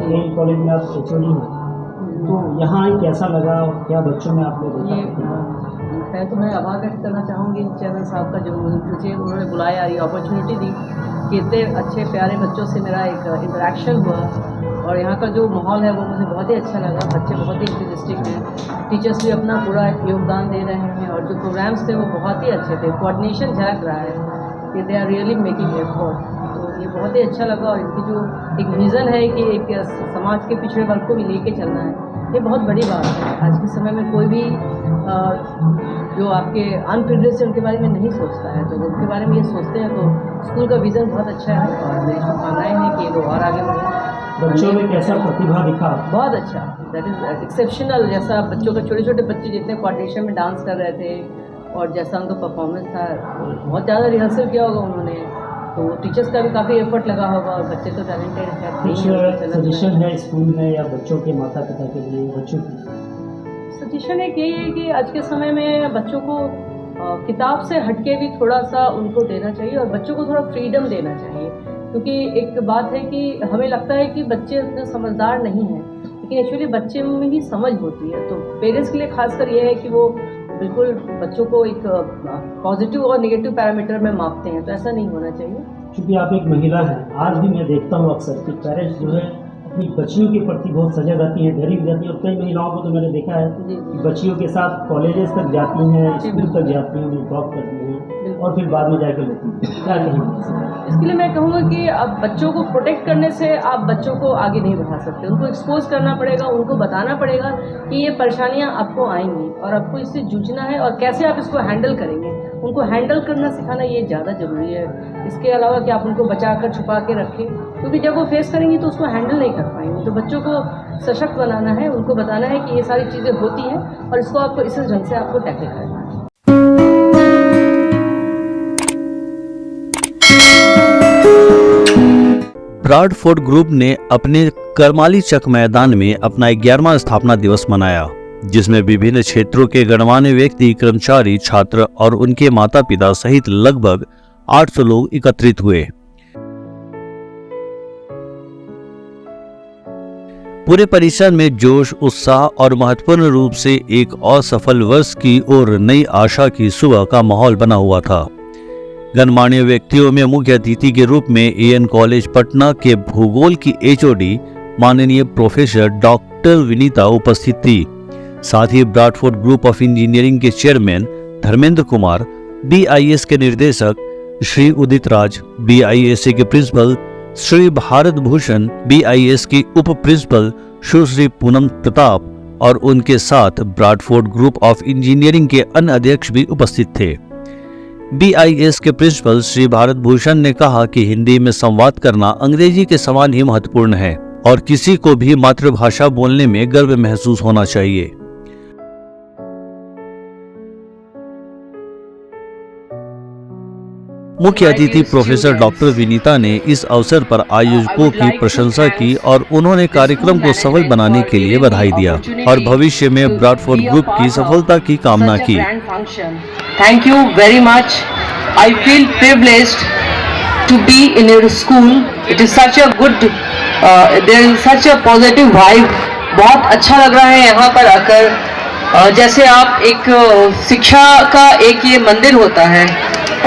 N college में आप HOD हैं, तो यहाँ कैसा लगा और क्या बच्चों में आपने ये देखा? मैं तो आभार व्यक्त करना चाहूँगी चेयरमैन साहब का, जो मुझे उन्होंने बुलाया, ये अपॉर्चुनिटी दी कि इतने अच्छे प्यारे बच्चों से मेरा एक इंटरेक्शन हुआ। और यहाँ का जो माहौल है वो मुझे बहुत ही अच्छा लगा। बच्चे बहुत ही इंटरेस्टिंग हैं, टीचर्स भी अपना पूरा योगदान दे रहे हैं, और जो प्रोग्राम्स थे वो बहुत ही अच्छे थे। कोऑर्डिनेशन झलक रहा है कि they are really making effort, तो ये बहुत ही अच्छा लगा। और इनकी जो एक विज़न है कि एक समाज के पिछड़े वर्ग को भी लेके चलना है, ये बहुत बड़ी बात है। आज के समय में कोई भी जो आपके अनप्रिविलेज्ड हैं उनके बारे में नहीं सोचता है, तो उनके बारे में ये सोचते हैं, तो स्कूल का विज़न बहुत अच्छा है और मेरी शुभकामनाएँ हैं कि ये लोग और आगे बढ़ें। बच्चों में कैसा प्रतिभा दिखा? बहुत अच्छा, दैट इज़ एक्सेप्शनल। जैसा बच्चों का, छोटे छोटे बच्चे जितने कोऑर्डिनेशन में डांस कर रहे थे और जैसा उनका परफॉर्मेंस था, बहुत ज़्यादा रिहर्सल किया होगा उन्होंने, तो टीचर्स का भी काफ़ी एफर्ट लगा होगा, और बच्चे तो टैलेंटेड हैं। कुछ सजेशन है स्कूल में या बच्चों के माता पिता के लिए? बच्चों की सजेशन एक यही है कि आज के समय में बच्चों को किताब से हटके भी थोड़ा सा उनको देना चाहिए, और बच्चों को थोड़ा फ्रीडम देना चाहिए। क्योंकि एक बात है कि हमें लगता है कि बच्चे उतने समझदार नहीं हैं, लेकिन एक्चुअली बच्चे में भी समझ होती है। तो पेरेंट्स के लिए खासकर ये है कि वो बिल्कुल बच्चों को एक पॉजिटिव और नेगेटिव पैरामीटर में मापते हैं, तो ऐसा नहीं होना चाहिए। क्योंकि आप एक महिला हैं, आज भी मैं देखता हूँ अक्सर कि पेरेंट्स जो है अपनी बच्चियों के प्रति बहुत सजग रहती हैं, डरी भी जाती हैं, और कई महिलाओं को तो मैंने देखा है कि बच्चियों के साथ कॉलेजेस तक जाती हैं, स्कूल तक जाती हैं, उन्हें ड्रॉप करती हैं और फिर बाद में जाकर लेती हैं। क्या कहेंगे? इसके लिए मैं कहूँगा कि अब बच्चों को प्रोटेक्ट करने से आप बच्चों को आगे नहीं बढ़ा सकते, उनको एक्सपोज करना पड़ेगा, उनको बताना पड़ेगा कि ये परेशानियाँ आपको आएंगी और आपको इससे जूझना है, और कैसे आप इसको हैंडल करेंगे, उनको हैंडल करना सिखाना ये ज़्यादा ज़रूरी है। इसके अलावा कि आप उनको बचा कर छुपा के रखें, क्योंकि जब वो फेस करेंगी तो उसको हैंडल नहीं कर पाएंगे। तो बच्चों को सशक्त बनाना है, उनको बताना है कि ये सारी चीज़ें होती हैं और इसको आपको इस ढंग से आपको टैकल करना है। ब्रॉडफोर्ड ग्रुप ने अपने करमाली चक मैदान में अपना 11वां स्थापना दिवस मनाया, जिसमें विभिन्न क्षेत्रों के गणमान्य व्यक्ति, कर्मचारी, छात्र और उनके माता पिता सहित लगभग 800 लोग एकत्रित हुए। पूरे परिसर में जोश, उत्साह और महत्वपूर्ण रूप से एक और सफल वर्ष की और नई आशा की सुबह का माहौल बना हुआ था। गणमान्य व्यक्तियों में मुख्य अतिथि के रूप में एएन कॉलेज पटना के भूगोल की एचओडी माननीय प्रोफेसर डॉक्टर विनीता उपस्थित थी। साथ ही ब्रॉडफोर्ड ग्रुप ऑफ इंजीनियरिंग के चेयरमैन धर्मेंद्र कुमार, बीआईएस के निर्देशक श्री उदित राज, बीआईएससी के प्रिंसिपल श्री भारत भूषण, बीआईएस की उप प्रिंसिपल सुश्री पूनम प्रताप और उनके साथ ब्रॉडफोर्ड ग्रुप ऑफ इंजीनियरिंग के अन्य अध्यक्ष भी उपस्थित थे। बीआईएस के प्रिंसिपल श्री भारत भूषण ने कहा कि हिंदी में संवाद करना अंग्रेजी के समान ही महत्वपूर्ण है और किसी को भी मातृभाषा बोलने में गर्व महसूस होना चाहिए। मुख्य अतिथि प्रोफेसर डॉक्टर विनीता ने इस अवसर पर आयोजकों की प्रशंसा की और उन्होंने कार्यक्रम को सफल बनाने के लिए बधाई दिया और भविष्य में ब्रॉडफोर्ड ग्रुप की सफलता की कामना की। Thank you very much. I feel privileged to be in your school. It is such a good, there is such a positive vibe. बहुत अच्छा लग रहा है यहाँ पर आकर। जैसे आप एक शिक्षा का एक ये मंदिर होता है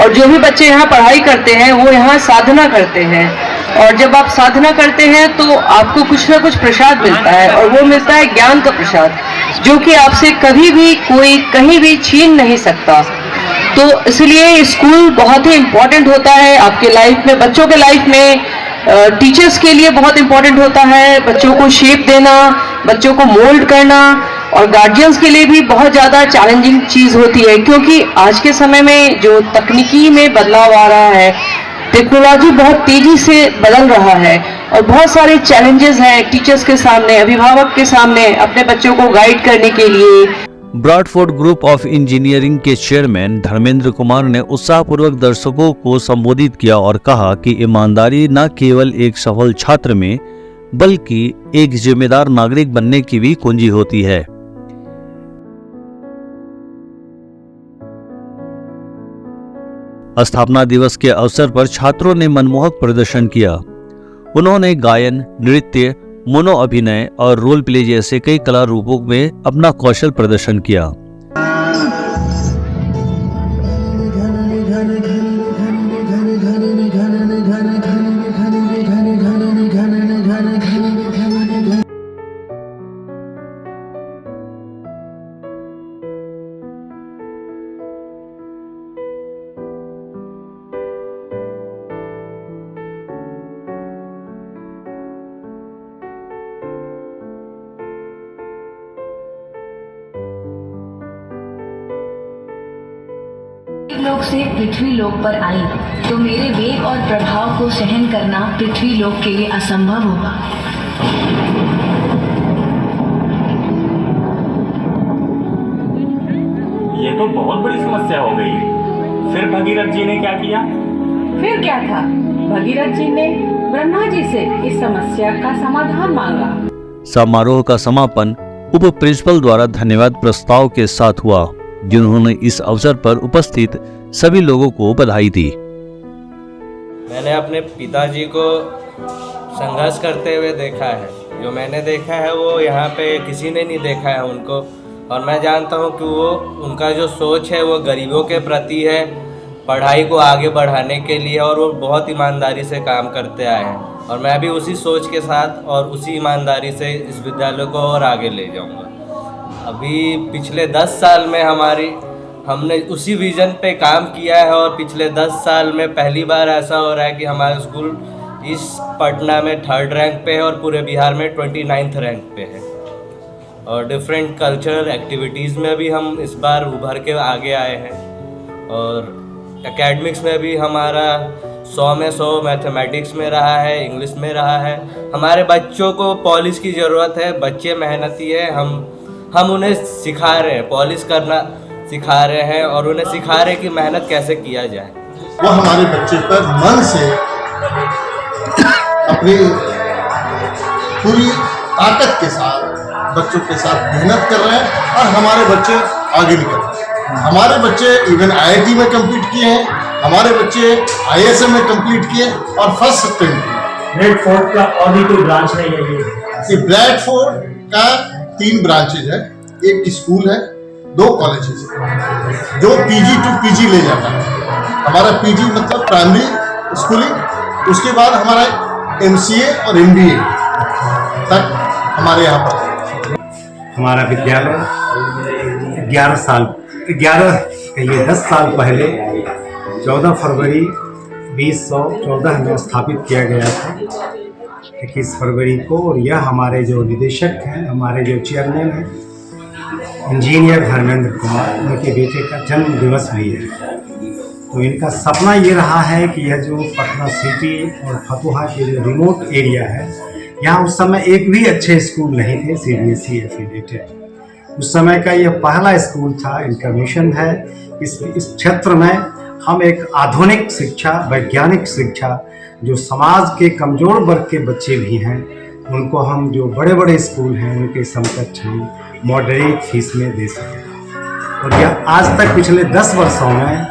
और जो भी बच्चे यहाँ पढ़ाई करते हैं वो यहाँ साधना करते हैं, और जब आप साधना करते हैं तो आपको कुछ ना कुछ प्रसाद मिलता है, और वो मिलता है ज्ञान का प्रसाद, जो कि आपसे कभी भी कोई कहीं भी छीन नहीं सकता। तो इसलिए स्कूल बहुत ही इम्पोर्टेंट होता है आपके लाइफ में, बच्चों के लाइफ में, टीचर्स के लिए बहुत इम्पोर्टेंट होता है, बच्चों को शेप देना, बच्चों को मोल्ड करना, और गार्जियंस के लिए भी बहुत ज़्यादा चैलेंजिंग चीज़ होती है, क्योंकि आज के समय में जो तकनीकी में बदलाव आ रहा है, टेक्नोलॉजी बहुत तेजी से बदल रहा है और बहुत सारे चैलेंजेस हैं टीचर्स के सामने, अभिभावक के सामने अपने बच्चों को गाइड करने के लिए। ब्रॉडफोर्ड ग्रुप ऑफ इंजीनियरिंग के चेयरमैन धर्मेंद्र कुमार ने उत्साहपूर्वक दर्शकों को संबोधित किया और कहा कि ईमानदारी न केवल एक सफल छात्र में बल्कि एक जिम्मेदार नागरिक बनने की भी कुंजी होती है। स्थापना दिवस के अवसर पर छात्रों ने मनमोहक प्रदर्शन किया। उन्होंने गायन, नृत्य, मोनो अभिनय और रोल प्ले जैसे कई कला रूपों में अपना कौशल प्रदर्शन किया। लोक से पृथ्वी लोक पर आई तो मेरे वेग और प्रभाव को सहन करना पृथ्वी लोक के लिए असंभव होगा। ये तो बहुत बड़ी समस्या हो गई। फिर भगीरथ जी ने क्या किया? फिर क्या था, भगीरथ जी ने ब्रह्मा जी से इस समस्या का समाधान मांगा। समारोह का समापन उप प्रिंसिपल द्वारा धन्यवाद प्रस्ताव के साथ हुआ, जिन्होंने इस अवसर पर उपस्थित सभी लोगों को बधाई दी। मैंने अपने पिताजी को संघर्ष करते हुए देखा है। जो मैंने देखा है वो यहाँ पे किसी ने नहीं देखा है उनको, और मैं जानता हूँ कि वो उनका जो सोच है वो गरीबों के प्रति है, पढ़ाई को आगे बढ़ाने के लिए, और वो बहुत ईमानदारी से काम करते आए हैं। और मैं भी उसी सोच के साथ और उसी ईमानदारी से इस विद्यालय को और आगे ले जाऊँगा। अभी पिछले 10 साल में हमने उसी विज़न पे काम किया है, और पिछले 10 साल में पहली बार ऐसा हो रहा है कि हमारा स्कूल इस पटना में 3rd रैंक पे है और पूरे बिहार में 29th रैंक पे है। और डिफरेंट कल्चरल एक्टिविटीज़ में भी हम इस बार उभर के आगे आए हैं, और एकेडमिक्स में भी हमारा 100 में 100 मैथमेटिक्स में रहा है, इंग्लिश में रहा है। हमारे बच्चों को पॉलिश की ज़रूरत है, बच्चे मेहनती है, हम उन्हें सिखा रहे हैं, पॉलिश करना सिखा रहे हैं, और उन्हें सिखा रहे हैं कि मेहनत कैसे किया जाए। वो हमारे बच्चे पर मन से अपनी पूरी ताकत के साथ बच्चों के साथ मेहनत कर रहे हैं, और हमारे बच्चे आगे निकल रहे हैं। हमारे बच्चे इवन IIT में कंप्लीट किए हैं, हमारे बच्चे ISM में कंप्लीट किए और फर्स्ट अटेम्प्ट किए। ब्रैडफोर्ड का और भी कोई ब्रांच नहीं है? ये ब्रैडफोर्ड का 3 ब्रांचेज है, एक स्कूल है, 2 कॉलेजेस जो PG to PG ले जाता है। हमारा PG मतलब प्राइमरी स्कूलिंग, उसके बाद हमारा MCA और MBA तक हमारे यहाँ पर। हमारा विद्यालय 10 साल पहले 14 फरवरी 2014 में स्थापित किया गया था, 21 फरवरी को। और यह हमारे जो निदेशक हैं, हमारे जो चेयरमैन हैं इंजीनियर धर्मेंद्र कुमार, उनके बेटे का जन्म दिवस भी है। तो इनका सपना ये रहा है कि यह जो पटना सिटी और फतुहा के जो रिमोट एरिया है, यहाँ उस समय एक भी अच्छे स्कूल नहीं थे CBSE एफिलिएटेड। उस समय का यह पहला स्कूल था। इनका मिशन है इस क्षेत्र में हम एक आधुनिक शिक्षा, वैज्ञानिक शिक्षा, जो समाज के कमज़ोर वर्ग के बच्चे भी हैं उनको हम जो बड़े बड़े स्कूल हैं उनके समकक्ष हम मॉडरेट फीस में दे सकें। और यह आज तक पिछले 10 वर्षों में,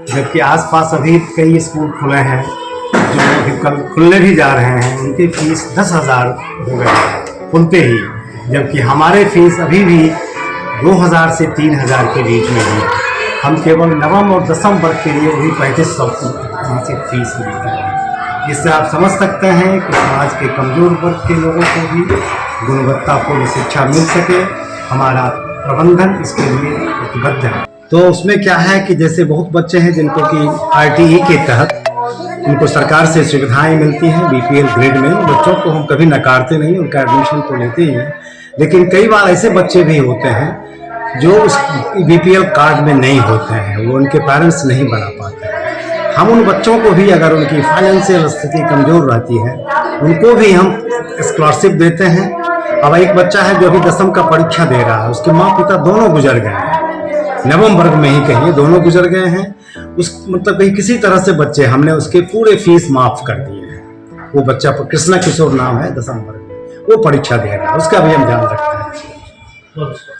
जबकि आसपास अभी कई स्कूल खुले हैं जो अभी कल खुलने भी जा रहे हैं, उनकी फीस 10,000 हो गई खुलते ही, जबकि हमारे फीस अभी भी 2,000 से 3,000 के बीच में है। हम केवल नवम और दसम वर्ग के लिए वही 3500 मासिक फीस लेते हैं। इससे आप समझ सकते हैं कि समाज के कमज़ोर वर्ग के लोगों को भी गुणवत्तापूर्ण शिक्षा मिल सके। हमारा प्रबंधन इसके लिए प्रतिबद्ध है। तो उसमें क्या है कि जैसे बहुत बच्चे हैं जिनको कि RTE के तहत उनको सरकार से सुविधाएं मिलती हैं BPL ग्रेड में, बच्चों को हम कभी नकारते नहीं, उनका एडमिशन तो लेते ही हैं। लेकिन कई बार ऐसे बच्चे भी होते हैं जो उस BPL कार्ड में नहीं होते हैं, वो उनके पेरेंट्स नहीं बना पाते हैं। हम उन बच्चों को भी, अगर उनकी फाइनेंशियल स्थिति कमज़ोर रहती है, उनको भी हम स्कॉलरशिप देते हैं। अब एक बच्चा है जो अभी 10वीं का परीक्षा दे रहा है, उसके माँ पिता दोनों गुजर गए हैं, नवम वर्ग में ही कहिए दोनों गुजर गए हैं। उस मतलब कहीं किसी तरह से बच्चे हमने उसके पूरे फीस माफ़ कर दिए हैं। वो बच्चा कृष्णा किशोर नाम है, 10वीं वर्ग में, वो परीक्षा दे रहा है, उसका भी हम ध्यान रखते हैं।